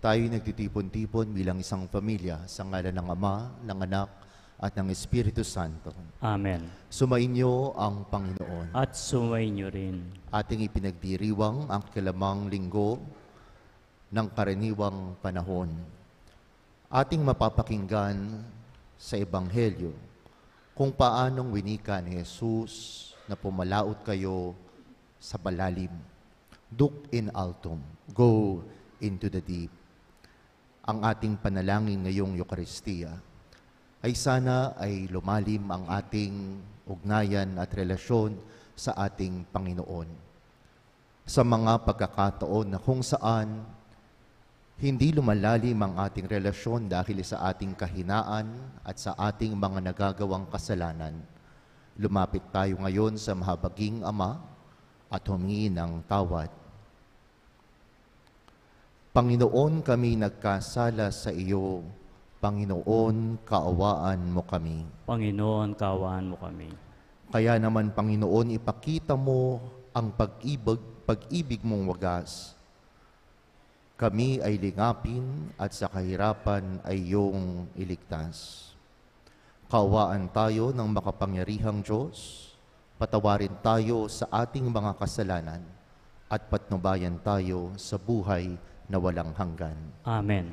Tayo nagtitipon-tipon bilang isang pamilya sa ngalan ng Ama, ng Anak, at ng Espiritu Santo. Amen. Sumainyo ang Panginoon. At sumainyo rin. Ating ipinagdiriwang ang ikalimang linggo ng karaniwang panahon. Ating mapapakinggan sa Ebanghelyo kung paanong winika ni Jesus na pumalaot kayo sa malalim. Duc in altum, go into the deep. Ang ating panalangin ngayong Eucharistia ay sana ay lumalim ang ating ugnayan at relasyon sa ating Panginoon. Sa mga pagkakataon na kung saan hindi lumalalim ang ating relasyon dahil sa ating kahinaan at sa ating mga nagagawang kasalanan, lumapit tayo ngayon sa mahabaging Ama at humingi ng tawad. Panginoon, kami nagkasala sa iyo. Panginoon, kaawaan mo kami. Panginoon, kaawaan mo kami. Kaya naman, Panginoon, ipakita mo ang pag-ibig mong wagas. Kami ay lingapin at sa kahirapan ay iyong iligtas. Kaawaan tayo ng makapangyarihang Diyos. Patawarin tayo sa ating mga kasalanan at patnubayan tayo sa buhay na walang hanggan. Amen.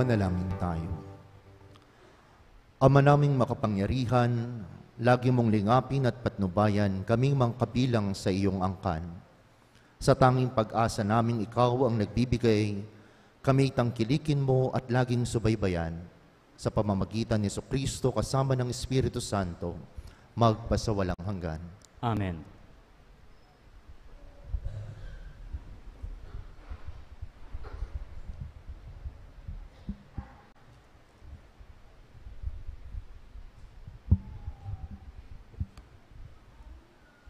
Manalangin tayo. Ama naming makapangyarihan, lagi mong lingapin at patnubayan kaming mga kabilang sa iyong angkan. Sa tanging pag-asa namin ikaw ang nagbibigay, kami tangkilikin mo at laging subaybayan. Sa pamamagitan ni Jesucristo kasama ng Espiritu Santo, magpasawalang hanggan. Amen.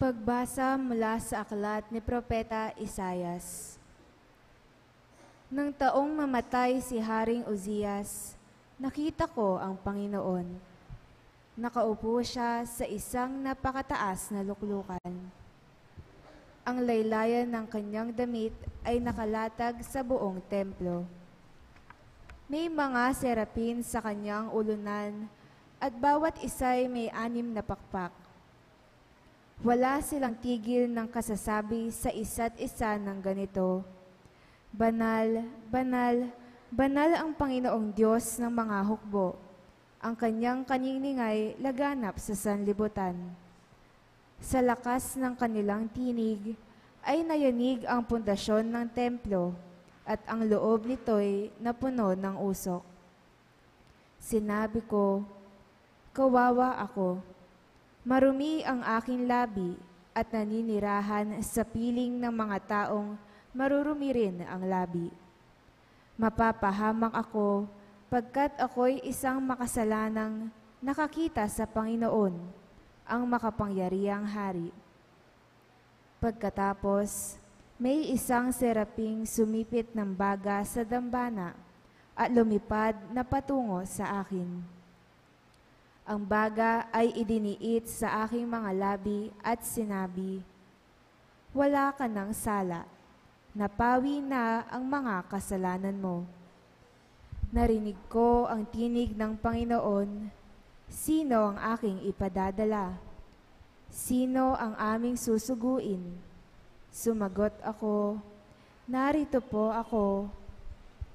Pagbasa mula sa aklat ni Propeta Isayas. Nang taong mamatay si Haring Uzias, nakita ko ang Panginoon. Nakaupo siya sa isang napakataas na luklukan. Ang laylayan ng kanyang damit ay nakalatag sa buong templo. May mga serapin sa kanyang ulunan at bawat isa'y may 6 na pakpak. Wala silang tigil ng kasasabi sa isa't isa ng ganito, Banal, banal, banal ang Panginoong Diyos ng mga hukbo. Ang kanyang kaniningay laganap sa sanlibutan. Sa lakas ng kanilang tinig ay nayanig ang pundasyon ng templo at ang loob nito'y napuno ng usok. Sinabi ko, kawawa ako. Marumi ang aking labi at naninirahan sa piling ng mga taong marurumi rin ang labi. Mapapahamak ako pagkat ako'y isang makasalanang nakakita sa Panginoon, ang makapangyarihang hari. Pagkatapos, may isang seraping sumipit ng baga sa dambana at lumipad na patungo sa akin. Ang baga ay idiniit sa aking mga labi at sinabi, Wala ka ng sala, napawi na ang mga kasalanan mo. Narinig ko ang tinig ng Panginoon, sino ang aking ipadadala? Sino ang aming susuguin? Sumagot ako, narito po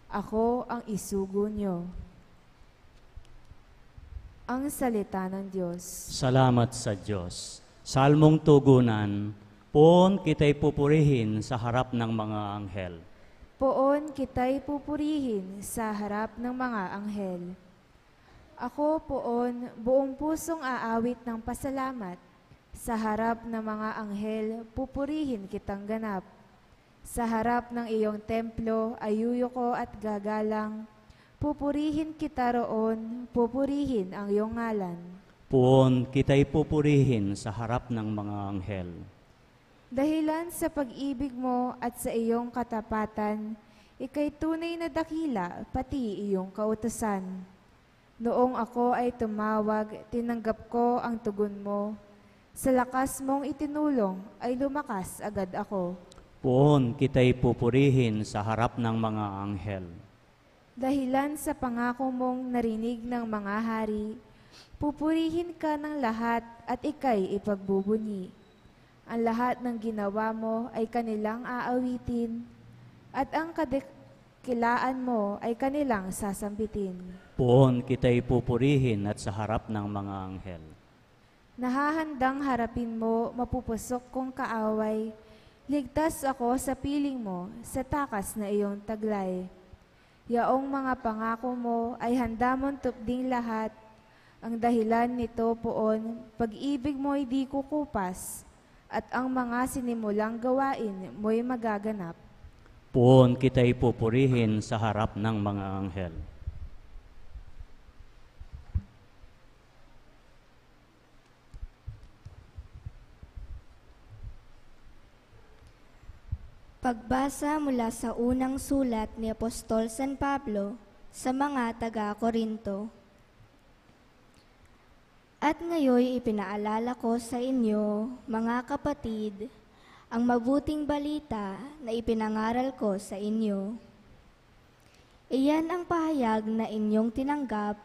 ako ang isugo niyo. Ang salita ng Diyos. Salamat sa Diyos. Salmong tugunan, Poon kita'y pupurihin sa harap ng mga anghel. Poon kita'y pupurihin sa harap ng mga anghel. Ako poon, buong pusong aawit ng pasalamat. Sa harap ng mga anghel, pupurihin kitang ganap. Sa harap ng iyong templo, ayuyuko at gagalang. Pupurihin kita roon, pupurihin ang iyong ngalan. Poon kita'y pupurihin sa harap ng mga anghel. Dahilan sa pag-ibig mo at sa iyong katapatan, ika'y tunay na dakila, pati iyong kautusan. Noong ako ay tumawag, tinanggap ko ang tugon mo. Sa lakas mong itinulong, ay lumakas agad ako. Poon kita'y pupurihin sa harap ng mga anghel. Dahilan sa pangako mong narinig ng mga hari, pupurihin ka ng lahat at ika'y ipagbubunyi. Ang lahat ng ginawa mo ay kanilang aawitin, at ang kadakilaan mo ay kanilang sasambitin. Poon kita'y pupurihin at sa harap ng mga anghel. Nahahandang harapin mo, mapupusok kong kaaway, ligtas ako sa piling mo, sa takas na iyong taglay. Yaong mga pangako mo ay handa mong tupding lahat. Ang dahilan nito poon, pag-ibig mo'y di kukupas, at ang mga sinimulang gawain mo'y magaganap. Poon kita'y pupurihin sa harap ng mga anghel. Pagbasa mula sa unang sulat ni Apostol San Pablo sa mga taga-Korinto. At ngayoy ipinaalala ko sa inyo, mga kapatid, ang mabuting balita na ipinangaral ko sa inyo. Iyan ang pahayag na inyong tinanggap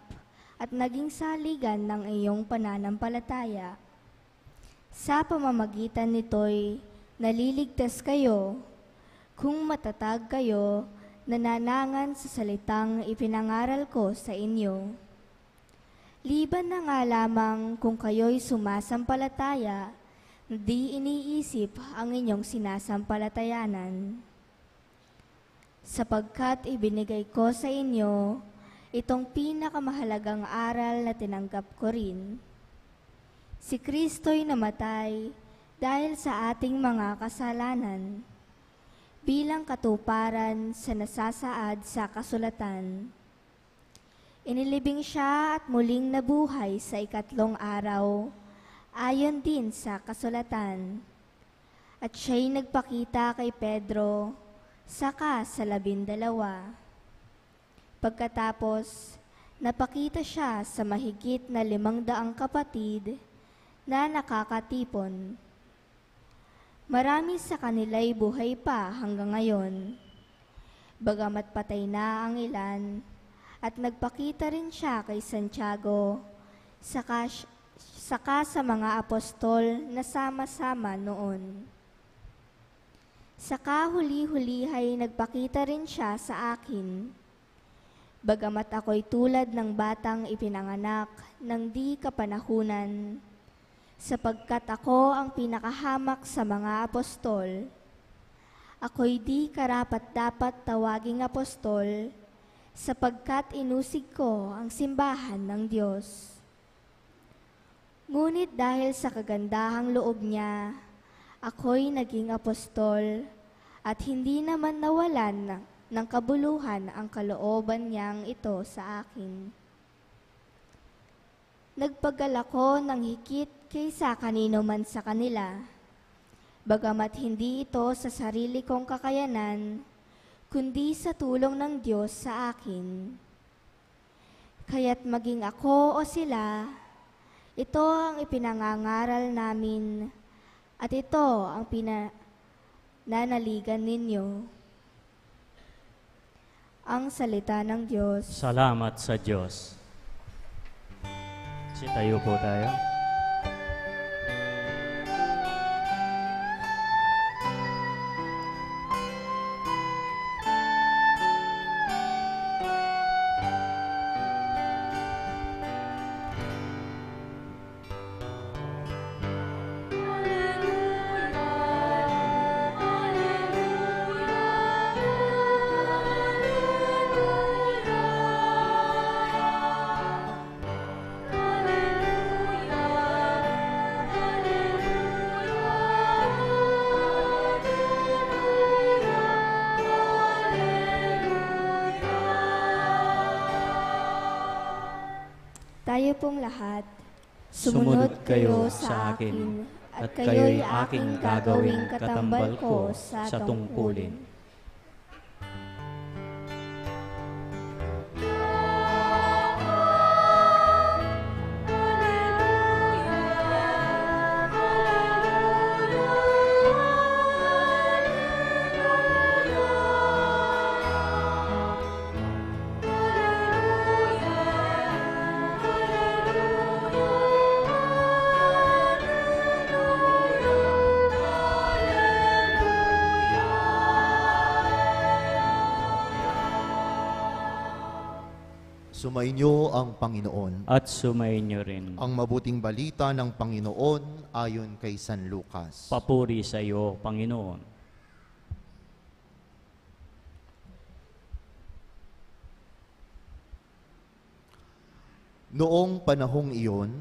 at naging saligan ng iyong pananampalataya. Sa pamamagitan nito'y naliligtas kayo kung matatag kayo nananangan sa salitang ipinangaral ko sa inyo. Liban na nga lamang kung kayo'y sumasampalataya, di iniisip ang inyong sinasampalatayanan. Sapagkat ibinigay ko sa inyo itong pinakamahalagang aral na tinanggap ko rin. Si Kristo'y namatay dahil sa ating mga kasalanan, bilang katuparan sa nasasaad sa kasulatan. Inilibing siya at muling nabuhay sa ikatlong araw, ayon din sa kasulatan. At siya'y nagpakita kay Pedro, saka sa 12. Pagkatapos, napakita siya sa mahigit na 500 kapatid na nakakatipon. Marami sa kanila'y buhay pa hanggang ngayon. Bagamat patay na ang ilan, at nagpakita rin siya kay Santiago, saka sa mga apostol na sama-sama noon. Saka huli-hulihay nagpakita rin siya sa akin. Bagamat ako'y tulad ng batang ipinanganak ng di kapanahunan, sapagkat ako ang pinakahamak sa mga apostol. Ako'y di karapat-dapat tawaging apostol, sapagkat inusig ko ang simbahan ng Diyos. Ngunit dahil sa kagandahang loob niya, ako'y naging apostol, at hindi naman nawalan ng kabuluhan ang kalooban niyang ito sa akin. Nagpagal ako ng higit kaysa kanino man sa kanila, bagamat hindi ito sa sarili kong kakayanan, kundi sa tulong ng Diyos sa akin. Kaya't maging ako o sila, ito ang ipinangangaral namin, at ito ang pinananaligan ninyo. Ang salita ng Diyos. Salamat sa Diyos. Tayo po tayo. Tayo pong lahat, Sumunod kayo sa akin, at kayo'y aking gagawing katambal ko sa tungkulin. Sumainyo ang Panginoon. At sumainyo rin. Ang mabuting balita ng Panginoon ayon kay San Lucas. Papuri sa iyo, Panginoon. Noong panahong iyon,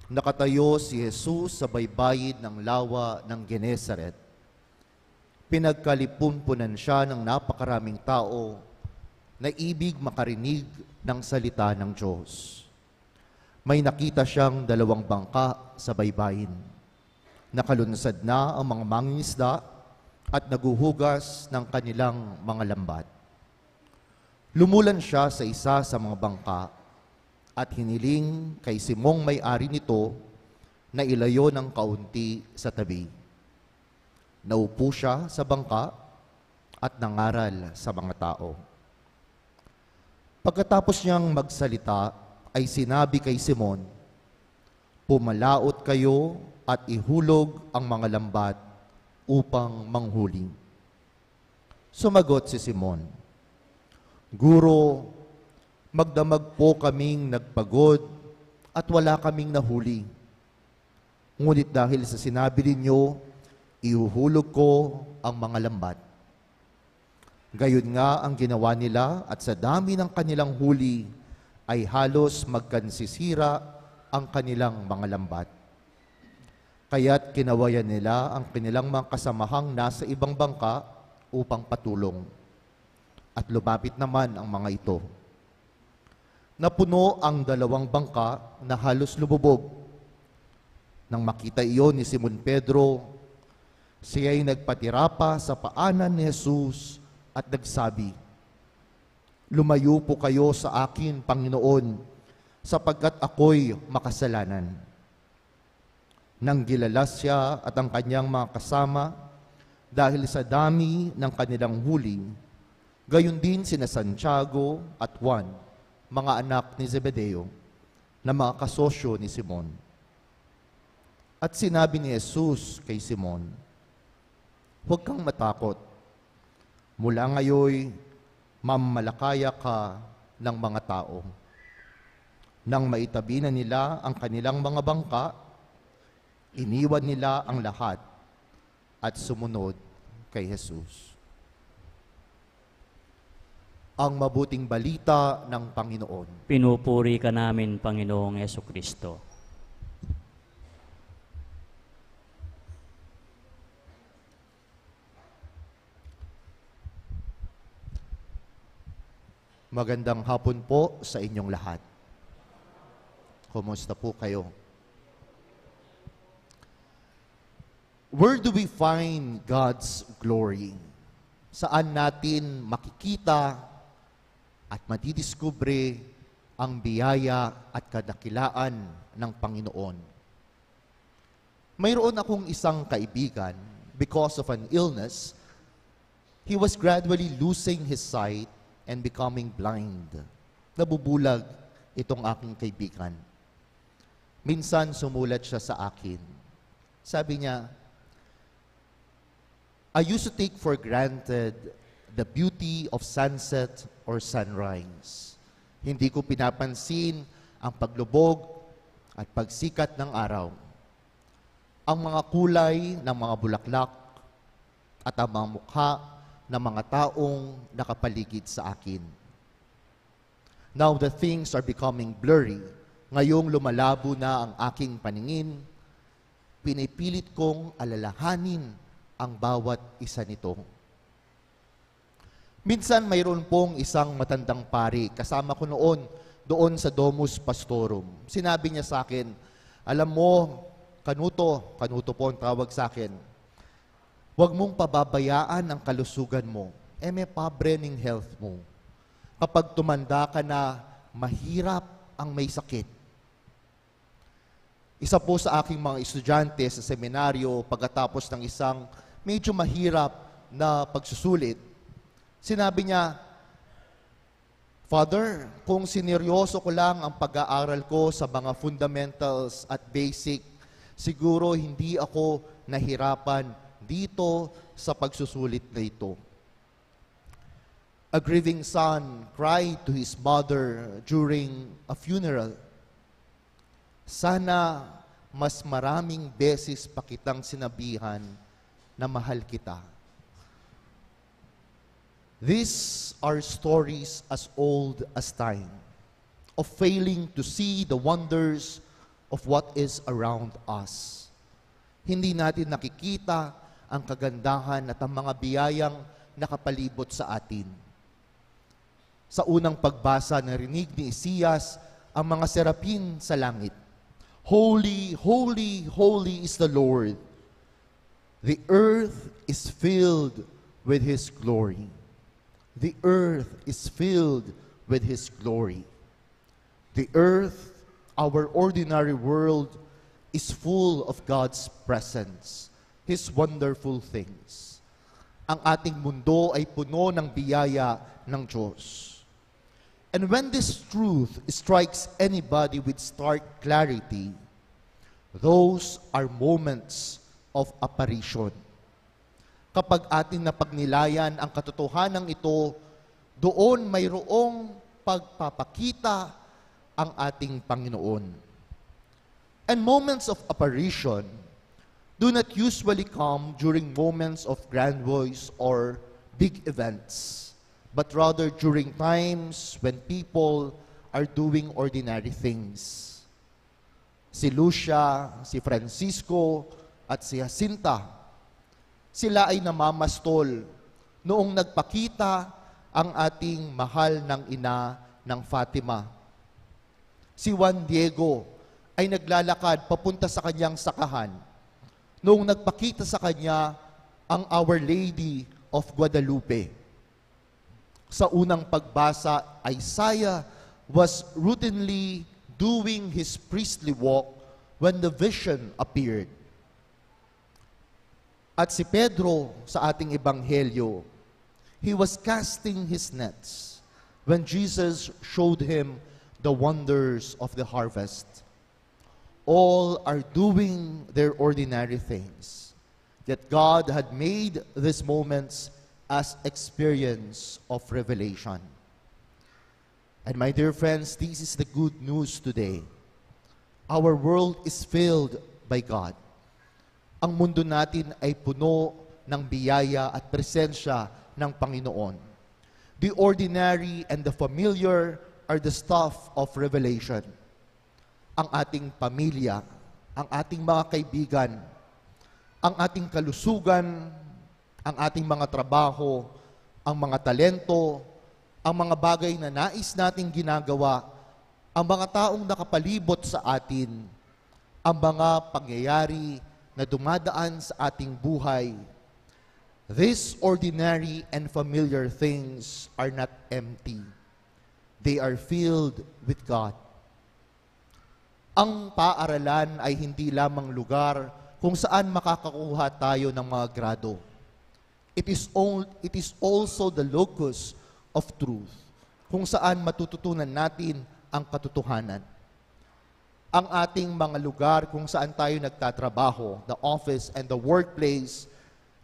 nakatayo si Jesus sa baybayid ng lawa ng Genesaret. Pinagkalipun-punan siya ng napakaraming tao na ibig makarinig ng salita ng Diyos. May nakita siyang 2 bangka sa baybayin. Nakalunsad na ang mga mangingisda at naguhugas ng kanilang mga lambat. Lumulan siya sa isa sa mga bangka at hiniling kay Simong may-ari nito na ilayo ng kaunti sa tabi. Naupo siya sa bangka at nangaral sa mga tao. Pagkatapos niyang magsalita, ay sinabi kay Simon, "Pumalaot kayo at ihulog ang mga lambat upang manghuli." Sumagot si Simon, Guro, magdamag po kaming nagpagod at wala kaming nahuli. Ngunit dahil sa sinabi ninyo, ihuhulog ko ang mga lambat. Gayon nga ang ginawa nila at sa dami ng kanilang huli ay halos magkansisira ang kanilang mga lambat. Kaya't kinawayan nila ang kanilang mga kasamahang nasa ibang bangka upang patulong. At lumapit naman ang mga ito. Napuno ang dalawang bangka na halos lumubog. Nang makita iyon ni Simon Pedro, siya'y nagpatira pa sa paanan ni Jesus at nagsabi, "Lumayo po kayo sa akin, Panginoon, sapagkat ako'y makasalanan." Nang gilalas siya at ang kanyang mga kasama, dahil sa dami ng kanilang huli, gayon din sina Santiago at Juan, mga anak ni Zebedeo, na mga kasosyo ni Simon. At sinabi ni Jesus kay Simon, "Huwag kang matakot. Mula ngayoy, mamalakaya ka ng mga tao." Nang maitabi na nila ang kanilang mga bangka, iniwan nila ang lahat at sumunod kay Jesus. Ang mabuting balita ng Panginoon. Pinupuri ka namin, Panginoong Jesucristo. Magandang hapon po sa inyong lahat. Kumusta po kayo? Where do we find God's glory? Saan natin makikita at madidiskubre ang biyaya at kadakilaan ng Panginoon? Mayroon akong isang kaibigan, because of an illness, he was gradually losing his sight and becoming blind. Nabubulag itong aking kaibigan. Minsan sumulat siya sa akin. Sabi niya, "I used to take for granted the beauty of sunset or sunrise. Hindi ko pinapansin ang paglubog at pagsikat ng araw. Ang mga kulay ng mga bulaklak at ang mga mukha ng mga taong nakapaligid sa akin. Now the things are becoming blurry. Ngayong lumalabo na ang aking paningin, pinipilit kong alalahanin ang bawat isa nito." Minsan mayroon pong isang matandang pari, kasama ko noon doon sa Domus Pastorum. Sinabi niya sa akin, "Alam mo, Kanuto po ang tawag sa akin, huwag mong pababayaan ang kalusugan mo. May pobre ng health mo. Kapag tumanda ka na, mahirap ang may sakit." Isa po sa aking mga estudyante sa seminaryo, pagkatapos ng isang medyo mahirap na pagsusulit, sinabi niya, "Father, kung sineryoso ko lang ang pag-aaral ko sa mga fundamentals at basic, siguro hindi ako nahirapan dito sa pagsusulit na ito." A grieving son cried to his mother during a funeral, "Sana mas maraming beses pa kitang sinabihan na mahal kita." These are stories as old as time, of failing to see the wonders of what is around us. Hindi natin nakikita ang kagandahan at ang mga biyayang nakapalibot sa atin. Sa unang pagbasa, narinig ni Isaias ang mga serapin sa langit. "Holy, holy, holy is the Lord. The earth is filled with His glory." The earth is filled with His glory. The earth, our ordinary world, is full of God's presence, His wonderful things. Ang ating mundo ay puno ng biyaya ng Diyos. And when this truth strikes anybody with stark clarity, those are moments of apparition. Kapag ating napagnilayan ang katotohanan ito, doon mayroong pagpapakita ang ating Panginoon. And moments of apparition do not usually come during moments of grand voice or big events, but rather during times when people are doing ordinary things. Si Lucia, si Francisco, at si Jacinta, sila ay namamastol noong nagpakita ang ating mahal ng ina ng Fatima. Si Juan Diego ay naglalakad papunta sa kanyang sakahan noong nagpakita sa kanya ang Our Lady of Guadalupe. Sa unang pagbasa, Isaiah was routinely doing his priestly walk when the vision appeared. At si Pedro sa ating ebanghelyo, he was casting his nets when Jesus showed him the wonders of the harvest. All are doing their ordinary things, yet God had made these moments as experience of revelation. And my dear friends, this is the good news today. Our world is filled by God. Ang mundo natin ay puno ng biyaya at presensya ng Panginoon. The ordinary and the familiar are the stuff of revelation. Ang ating pamilya, ang ating mga kaibigan, ang ating kalusugan, ang ating mga trabaho, ang mga talento, ang mga bagay na nais nating ginagawa, ang mga taong nakapalibot sa atin, ang mga pangyayari na dumadaan sa ating buhay. These ordinary and familiar things are not empty. They are filled with God. Ang paaralan ay hindi lamang lugar kung saan makakakuha tayo ng mga grado. It is also the locus of truth, kung saan matututunan natin ang katotohanan. Ang ating mga lugar kung saan tayo nagtatrabaho, the office and the workplace,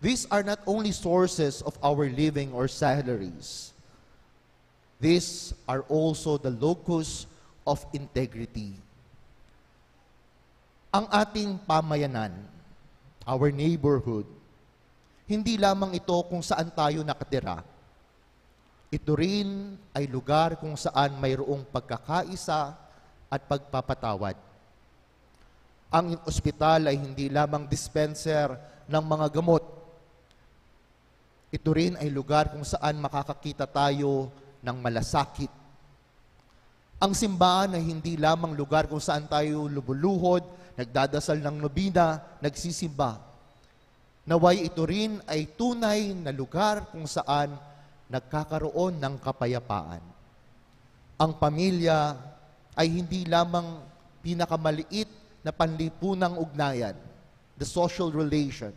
these are not only sources of our living or salaries. These are also the locus of integrity. Ang ating pamayanan, our neighborhood, hindi lamang ito kung saan tayo nakatira. Ito rin ay lugar kung saan mayroong pagkakaisa at pagpapatawad. Ang ospital ay hindi lamang dispenser ng mga gamot. Ito rin ay lugar kung saan makakakita tayo ng malasakit. Ang simbahan ay hindi lamang lugar kung saan tayo lumuluhod, nagdadasal ng nobina, nagsisimba. Naway ito rin ay tunay na lugar kung saan nagkakaroon ng kapayapaan. Ang pamilya ay hindi lamang pinakamaliit na panlipunang ugnayan, the social relation.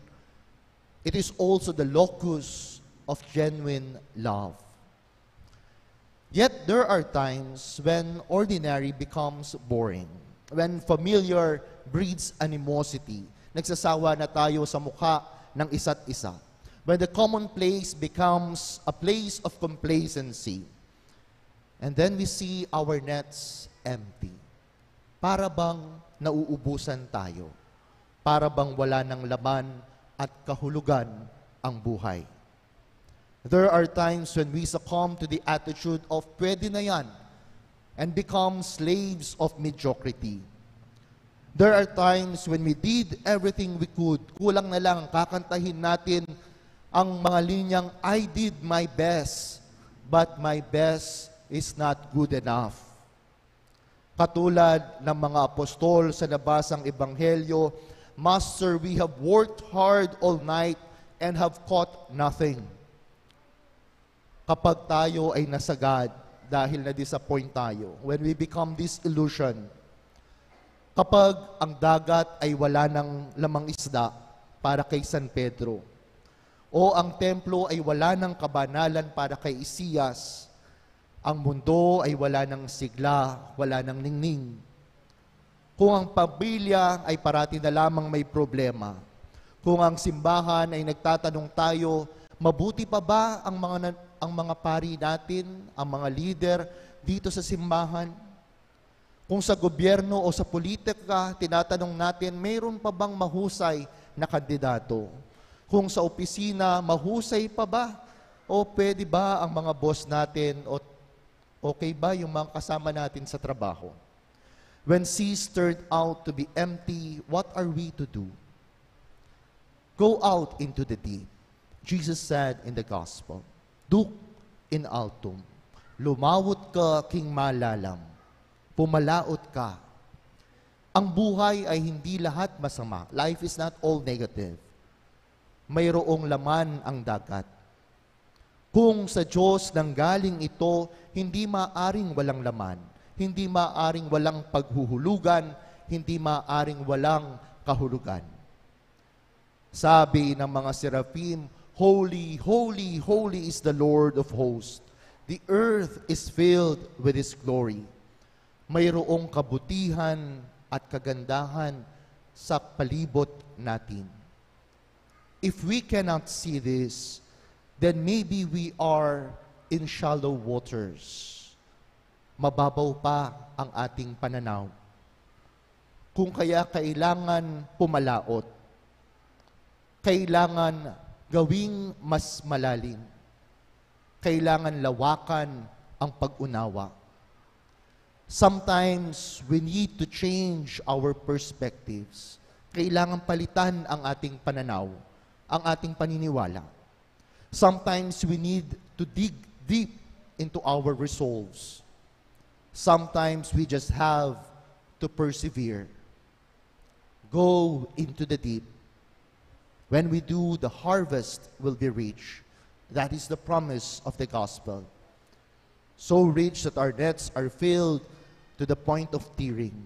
It is also the locus of genuine love. Yet there are times when ordinary becomes boring, when familiar breeds animosity. Nagsasawa na tayo sa mukha ng isa't isa. When the commonplace becomes a place of complacency. And then we see our nets empty. Para bang nauubusan tayo? Para bang wala ng laman at kahulugan ang buhay? There are times when we succumb to the attitude of pwede na yan and become slaves of mediocrity. There are times when we did everything we could. Kulang na lang kakantahin natin ang mga linyang, I did my best, but my best is not good enough. Katulad ng mga apostol sa nabasang ebanghelyo, Master, we have worked hard all night and have caught nothing. Kapag tayo ay nasagad dahil na-disappoint tayo, when we become disillusioned, kapag ang dagat ay wala ng lamang isda para kay San Pedro, o ang templo ay wala ng kabanalan para kay Isiyas, ang mundo ay wala ng sigla, wala ng ningning. Kung ang pamilya ay parati na lamang may problema, kung ang simbahan ay nagtatanong tayo, mabuti pa ba ang ang mga pari natin, ang mga leader dito sa simbahan. Kung sa gobyerno o sa politika, tinatanong natin, mayroon pa bang mahusay na kandidato? Kung sa opisina, mahusay pa ba? O pwede ba ang mga boss natin o okay ba yung mga kasama natin sa trabaho? When seas turned out to be empty, what are we to do? Go out into the deep. Jesus said in the gospel, Duc in altum, lumawot ka king malalam, pumalaot ka. Ang buhay ay hindi lahat masama. Life is not all negative. Mayroong laman ang dagat. Kung sa Diyos nanggaling ito, hindi maaring walang laman, hindi maaring walang paghuhulugan, hindi maaring walang kahulugan. Sabi ng mga seraphim, Holy, holy, holy is the Lord of hosts. The earth is filled with His glory. Mayroong kabutihan at kagandahan sa palibot natin. If we cannot see this, then maybe we are in shallow waters. Mababaw pa ang ating pananaw. Kung kaya kailangan pumalaot, kailangan gawing mas malalim, kailangan lawakan ang pag-unawa. Sometimes we need to change our perspectives. Kailangan palitan ang ating pananaw, ang ating paniniwala. Sometimes we need to dig deep into our resolves. Sometimes we just have to persevere. Go into the deep. When we do, the harvest will be rich. That is the promise of the gospel. So rich that our nets are filled to the point of tearing.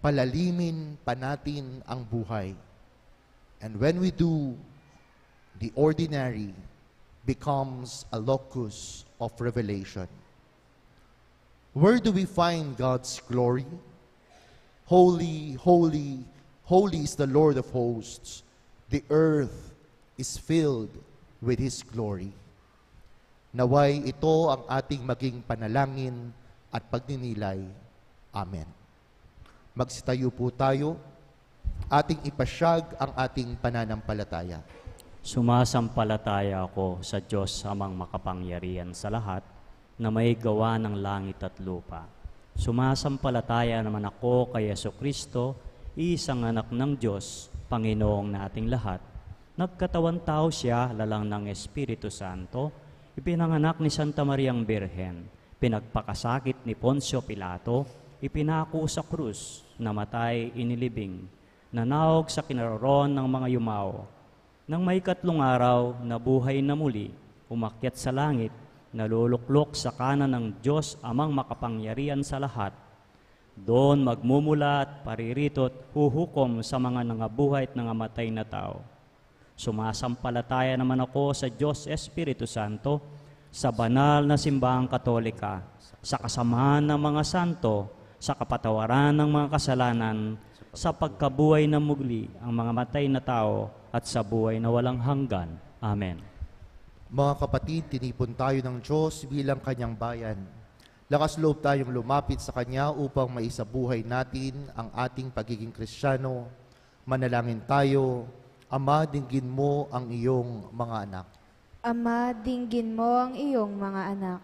Palalimin pa natin ang buhay. And when we do, the ordinary becomes a locus of revelation. Where do we find God's glory? Holy, holy, holy is the Lord of hosts. The earth is filled with His glory. Naway ito ang ating maging panalangin at pagninilay. Amen. Magsitayo po tayo, ating ipasyag ang ating pananampalataya. Sumasampalataya ako sa Diyos amang makapangyarihan sa lahat na may gawa ng langit at lupa. Sumasampalataya naman ako kay Jesucristo, isang anak ng Diyos, Panginoong nating lahat. Nagkatawan tao siya, lalang ng Espiritu Santo, ipinanganak ni Santa Mariang Birhen, pinagpakasakit ni Poncio Pilato, ipinako sa krus, namatay, inilibing, nanawag sa kinaroroon ng mga yumao. Nang may 3 araw, nabuhay na muli, umakyat sa langit, naluluklok sa kanan ng Diyos amang makapangyarihan sa lahat. Doon magmumula at pariritot, huhukom sa mga nangabuhay at nangamatay na tao. Sumasampalataya naman ako sa Diyos Espiritu Santo, sa banal na simbahang katolika, sa kasamahan ng mga santo, sa kapatawaran ng mga kasalanan, sa pagkabuhay na muli ang mga matay na tao, at sa buhay na walang hanggan. Amen. Mga kapatid, tinipon tayo ng Diyos bilang Kanyang bayan. Lakas loob tayong lumapit sa Kanya upang maisabuhay natin ang ating pagiging Kristiyano. Manalangin tayo. Ama, dinggin mo ang iyong mga anak. Ama, dinggin mo ang iyong mga anak.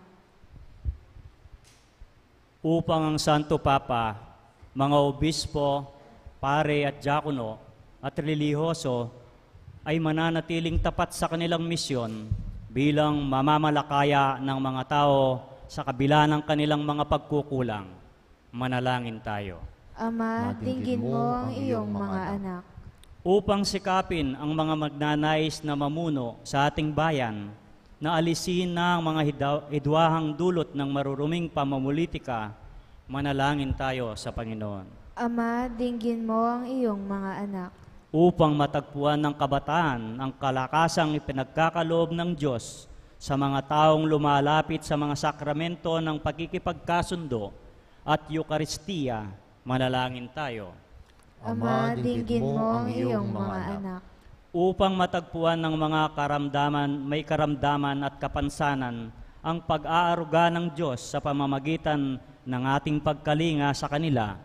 Upang ang Santo Papa, mga obispo, pare at diakono at relihiyoso ay mananatiling tapat sa kanilang misyon bilang mamamalakaya ng mga tao sa kabila ng kanilang mga pagkukulang. Manalangin tayo. Ama, dinggin mo ang iyong mga anak. Upang sikapin ang mga magnanais na mamuno sa ating bayan, na alisin na ang mga hidwahang dulot ng maruruming pamumulitika, manalangin tayo sa Panginoon. Ama, dinggin mo ang iyong mga anak. Upang matagpuan ng kabataan ang kalakasang ipinagkakaloob ng Diyos sa mga taong lumalapit sa mga sakramento ng pagkikipagkasundo at Eucharistia, manalangin tayo. Ama, dinggin mo ang iyong mga anak. upang matagpuan ng mga may karamdaman at kapansanan ang pag-aaruga ng Diyos sa pamamagitan ng ating pagkalinga sa kanila.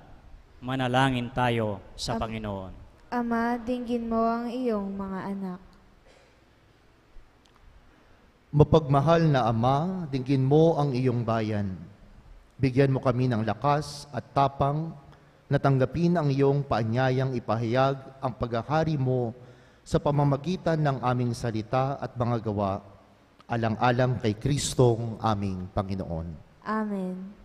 Manalangin tayo sa Panginoon. Ama, dinggin mo ang iyong mga anak. Mapagmahal na Ama, dinggin mo ang iyong bayan. Bigyan mo kami ng lakas at tapang na tanggapin ang iyong paanyayang ipahayag ang paghahari mo sa pamamagitan ng aming salita at mga gawa, alang-alang kay Kristong aming Panginoon. Amen.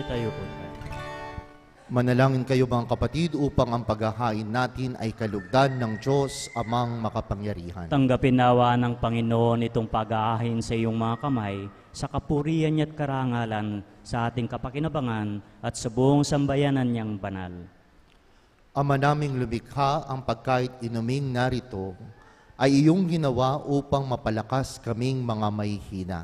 Tayo po tayo. Manalangin kayo mga kapatid upang ang paghahain natin ay kalugdan ng Diyos amang makapangyarihan. Tanggapin nawa ng Panginoon itong pag-aahin sa iyong mga kamay sa kapurihan niya at karangalan sa ating kapakinabangan at sa buong sambayanan niyang banal. Ama naming lumikha, ang pagkait inuming narito ay iyong ginawa upang mapalakas kaming mga mahihina.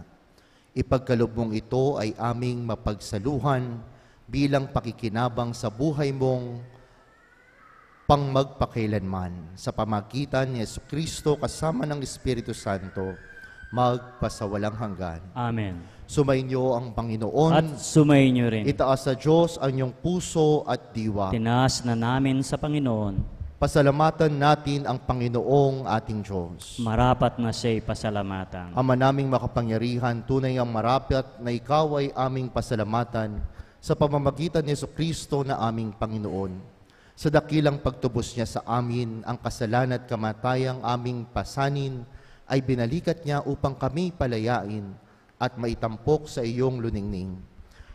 Ipagkaloob mong ito ay aming mapagsaluhan bilang pakikinabang sa buhay mong pangmagpakailanman. Sa pamagitan ni Jesucristo kasama ng Espiritu Santo, magpasawalang hanggan. Amen. Sumainyo ang Panginoon. At sumainyo rin. Itaas sa Diyos ang iyong puso at diwa. Tinaas na namin sa Panginoon Pasalamatan natin ang Panginoong ating Diyos. Marapat na siya'y pasalamatan. Ama naming makapangyarihan, tunay ang marapat na ikaw ay aming pasalamatan sa pamamagitan ni Jesucristo na aming Panginoon. Sa dakilang pagtubos niya sa amin, ang kasalanan at kamatayang aming pasanin ay binalikat niya upang kami palayain at maitampok sa iyong luningning.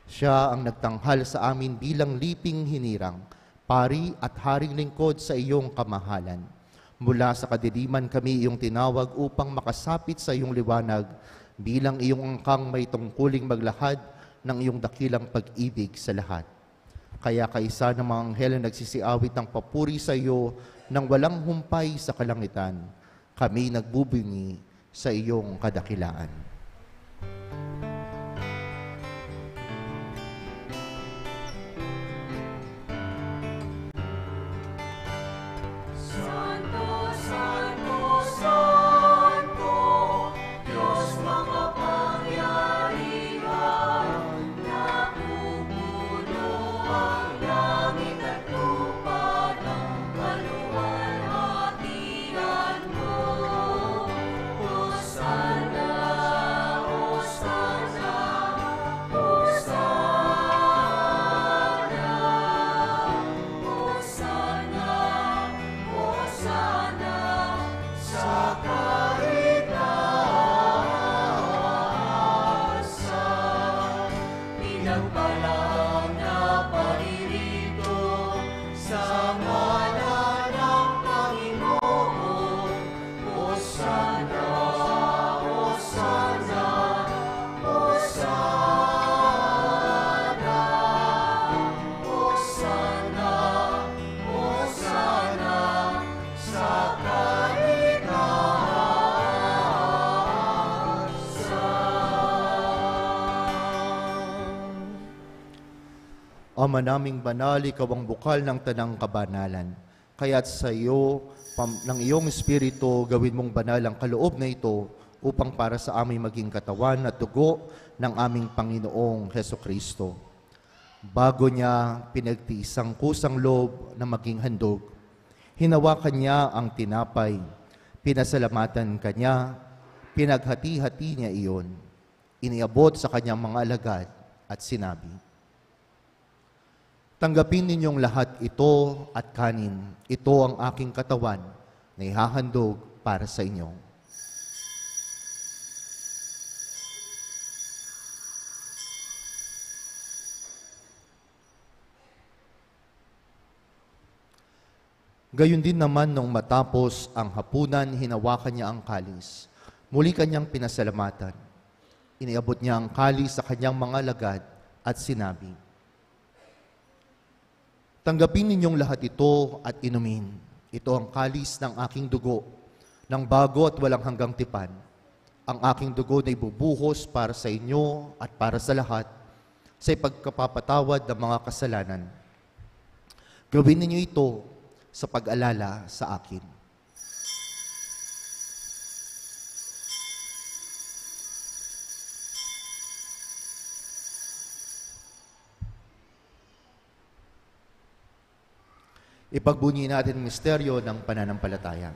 Siya ang nagtanghal sa amin bilang liping hinirang, pari at haring lingkod sa iyong kamahalan. Mula sa kadiliman kami iyong tinawag upang makasapit sa iyong liwanag bilang iyong angkang may tungkuling maglahad ng iyong dakilang pag-ibig sa lahat. Kaya kaisa ng mga anghel na nagsisiawit ng papuri sa iyo nang walang humpay sa kalangitan, kami nagbubunyi sa iyong kadakilaan. Ama naming banal, ikaw ang bukal ng tanang kabanalan. Kaya't sa iyo, ng iyong Espiritu, gawin mong banal ang kaloob na ito upang para sa aming maging katawan at dugo ng aming Panginoong Hesukristo. Bago niya pinagtiisang kusang loob na maging handog, hinawakan niya ang tinapay, pinasalamatan kanya, pinaghati-hati niya iyon, iniabot sa kanyang mga alagad at sinabi, "Tanggapin ninyong lahat ito at kanin. Ito ang aking katawan na ihahandog para sa inyo." Gayon din naman nung matapos ang hapunan, hinawakan niya ang kalis. Muli kanyang pinasalamatan. Iniabot niya ang kalis sa kanyang mga alagad at sinabi, "Tanggapin ninyong lahat ito at inumin. Ito ang kalis ng aking dugo, ng bago at walang hanggang tipan. Ang aking dugo na ibubuhos para sa inyo at para sa lahat, sa ipagkapapatawad ng mga kasalanan. Gawin ninyo ito sa pag-alala sa akin." Ipagbunyi natin ang misteryo ng pananampalataya.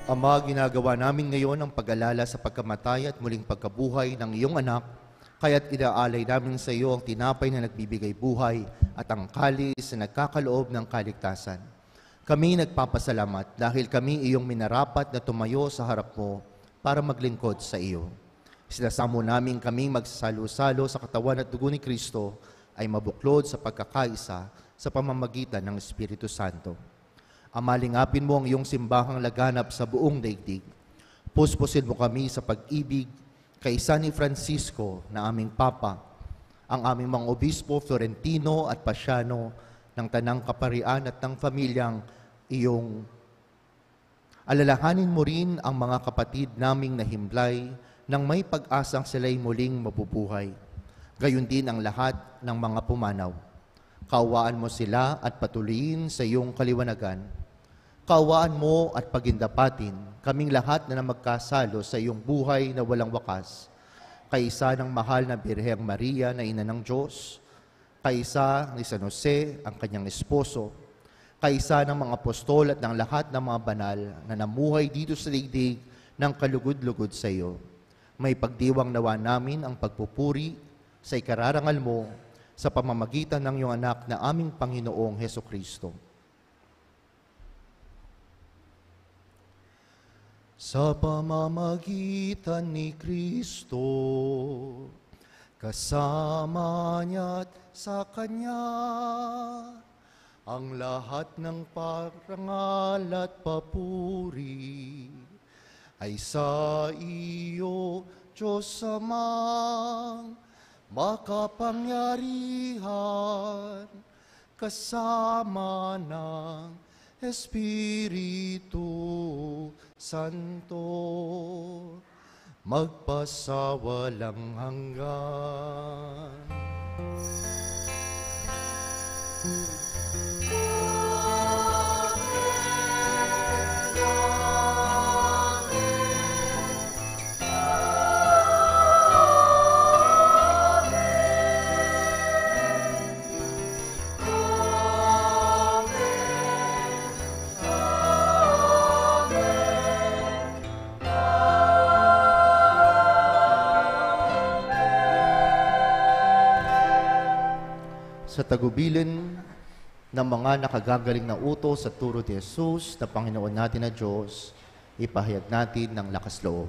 Ama, ginagawa namin ngayon ang pag-alala sa pagkamatay at muling pagkabuhay ng iyong anak, kaya't inaalay namin sa iyo ang tinapay na nagbibigay buhay at ang kalis na nagkakaloob ng kaligtasan. Kami nagpapasalamat dahil kami iyong minarapat na tumayo sa harap mo para maglingkod sa iyo. Sinasamo namin kaming magsasalo-salo sa katawan at dugo ni Kristo ay mabuklod sa pagkakaisa sa pamamagitan ng Espiritu Santo. Amalingapin mo ang iyong simbahang laganap sa buong daigdig. Puspusin mo kami sa pag-ibig kay San Francisco na aming Papa, ang aming mga obispo Florentino at Pasiano ng Tanang Kaparian at ng pamilyang iyong. Alalahanin mo rin ang mga kapatid naming nahimlay nang may pag-asang sila'y muling mabubuhay. Gayon din ang lahat ng mga pumanaw. Kaawaan mo sila at patuloyin sa iyong kaliwanagan. Kaawaan mo at pagindapatin kaming lahat na magkasalo sa iyong buhay na walang wakas. Kaisa ng mahal na Birheng Maria na Ina ng Diyos, kaisa ni San Jose, ang kanyang esposo, kaisa ng mga apostol at ng lahat ng mga banal na namuhay dito sa daigdig ng kalugod-lugod sa iyo. May pagdiwang nawa namin ang pagpupuri sa ikararangal mo sa pamamagitan ng iyong anak na aming Panginoong Hesukristo. Sa pamamagitan ni Kristo, kasama niya at sa Kanya, ang lahat ng parangal at papuri ay sa iyo, Diyos Amang makapangyarihan, kasama ng Espiritu Santo, magpasawalang hanggan. Sa tagubilin ng mga nakagagaling na utos sa turo ni Jesus na Panginoon natin na Diyos, ipahayag natin ng lakas loob.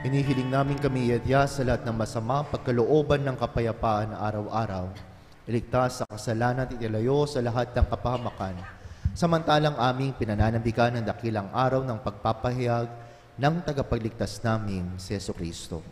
Hinihiling namin kami iadya sa lahat ng masama, pagkalooban ng kapayapaan araw-araw. Iligtas sa kasalanan at ilayo sa lahat ng kapahamakan. Samantalang aming pinananambigan ng dakilang araw ng pagpapahayag ng tagapagligtas namin si Jesucristo.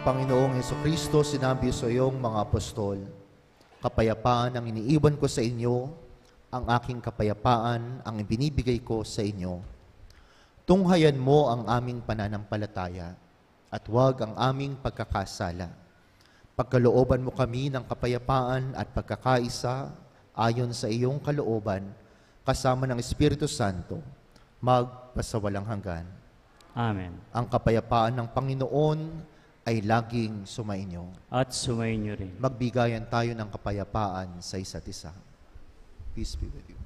Panginoong Hesukristo, sinabi sa iyong mga apostol, kapayapaan ang iniiwan ko sa inyo, ang aking kapayapaan ang ibinibigay ko sa inyo. Tunghayan mo ang aming pananampalataya at huwag ang aming pagkakasala. Pagkalooban mo kami ng kapayapaan at pagkakaisa ayon sa iyong kalooban, kasama ng Espiritu Santo, magpasawalang hanggan. Amen. Ang kapayapaan ng Panginoon ay laging sumainyo. At sumainyo rin. Magbigayan tayo ng kapayapaan sa isa't isa. Peace be with you.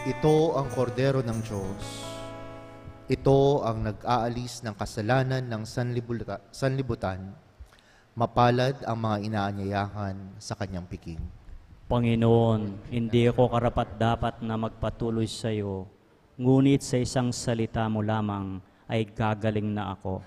Ito ang kordero ng Diyos. Ito ang nag-aalis ng kasalanan ng sanlibutan. Mapalad ang mga inaanyayahan sa kanyang piking. Panginoon, hindi ako karapat-dapat na magpatuloy sa iyo, ngunit sa isang salita mo lamang ay gagaling na ako.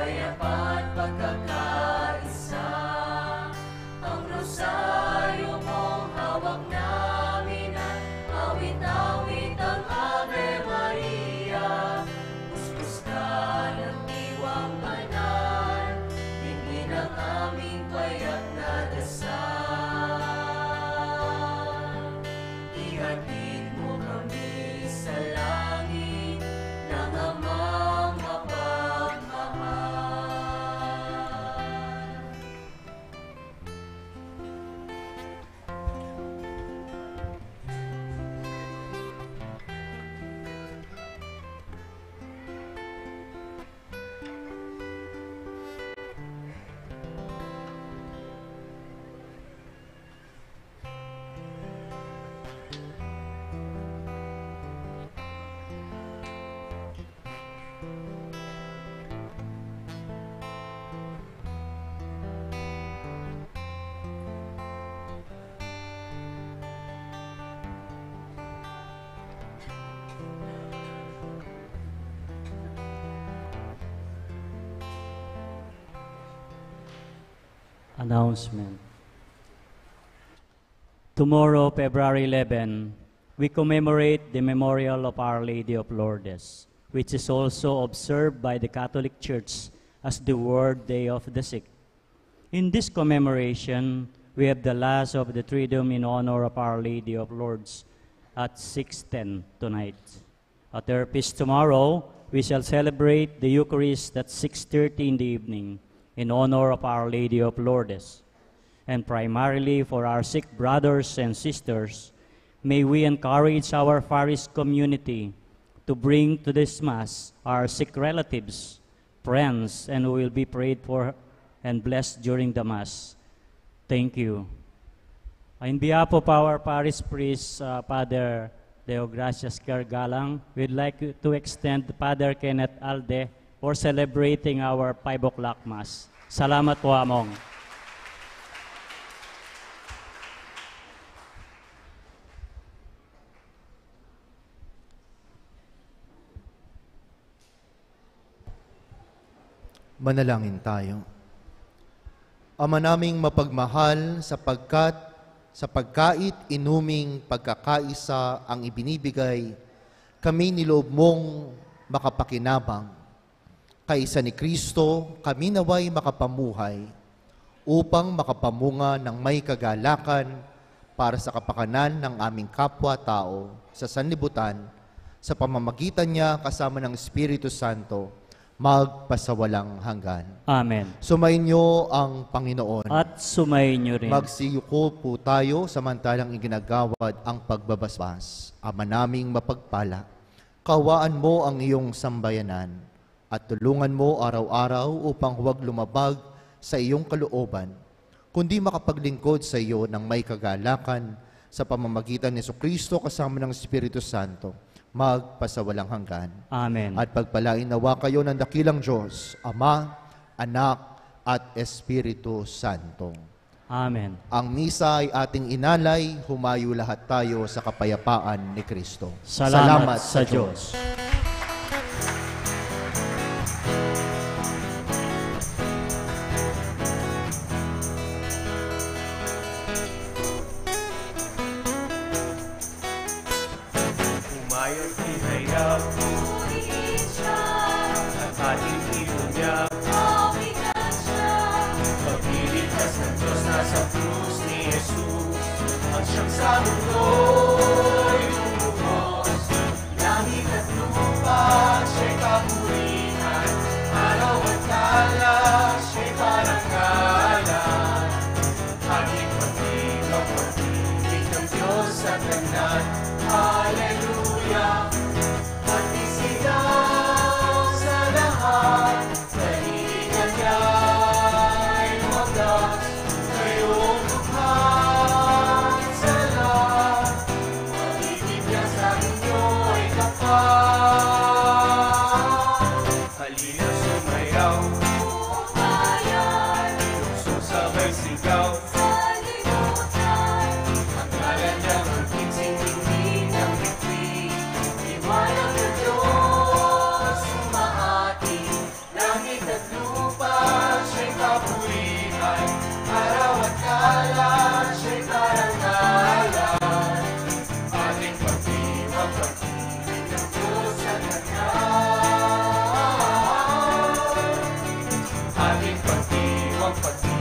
kapayapaan, pagkakaisa. Ang rosaryo mong hawak namin at awit-awit ang Ave Maria. Puspus ka ng diwang banal, tingin ang aming payak na dasal. Ihatid mo kami sa langit ng Amang mapagmahal. Announcement. Tomorrow, February 11, we commemorate the memorial of Our Lady of Lourdes, which is also observed by the Catholic Church as the World Day of the Sick. In this commemoration, we have the Last of the Triduum in honor of Our Lady of Lourdes at 6:10 tonight. At her feast tomorrow, we shall celebrate the Eucharist at 6:30 in the evening in honor of Our Lady of Lourdes. And primarily for our sick brothers and sisters, may we encourage our Paris community to bring to this Mass our sick relatives, friends, and who will be prayed for and blessed during the Mass. Thank you. In behalf of our parish priest, Father Deogracias Kergalang, we'd like to extend Father Kenneth Alde for celebrating our 5 o'clock Mass. Salamat po, Among. Manalangin tayo. Ama naming mapagmahal, sapagkat sa pagkait inuming pagkakaisa ang ibinibigay, kami niloob mong makapakinabang. Kaisa ni Kristo, kami naway makapamuhay upang makapamunga ng may kagalakan para sa kapakanan ng aming kapwa-tao sa sanlibutan, sa pamamagitan niya kasama ng Espiritu Santo, magpasawalang hanggan. Amen. Sumainyo ang Panginoon. At sumayin niyo rin. Magsiyuko po tayo samantalang iginagawad ang pagbabasbas. Ama naming mapagpala, kawaan mo ang iyong sambayanan at tulungan mo araw-araw upang huwag lumabag sa iyong kalooban, kundi makapaglingkod sa iyo ng may kagalakan sa pamamagitan ni Jesucristo kasama ng Espiritu Santo, magpasawalang hanggan. Amen. At pagpalain nawa kayo ng dakilang Diyos, Ama, Anak, at Espiritu Santo. Amen. Ang misa ay ating inalay, humayo lahat tayo sa kapayapaan ni Kristo. Salamat sa Diyos. Umayos hinayag, purihin siya, at ating inunyag, mawigan siya. Pagliligtas ng Diyos nasa krus ni Jesus, ang siyang sa mundo'y lumubos. Langit at lupa, siya'y kapurihan, araw at kala, siya'y parangalan. Hangin pag-ibig ang pag-ibig ng Diyos sa kanan, Hallelujah! Pagkisigaw sa lahat, kahilingan niya'y wagas, ngayong lukhan sa lahat. Pag-ibig niya sa inyo'y kapal. Halina sumayaw, buong bayan, luksong sabay sigaw, sa libutan. Ang ngalan niya maging singing ng bituin, kapatid.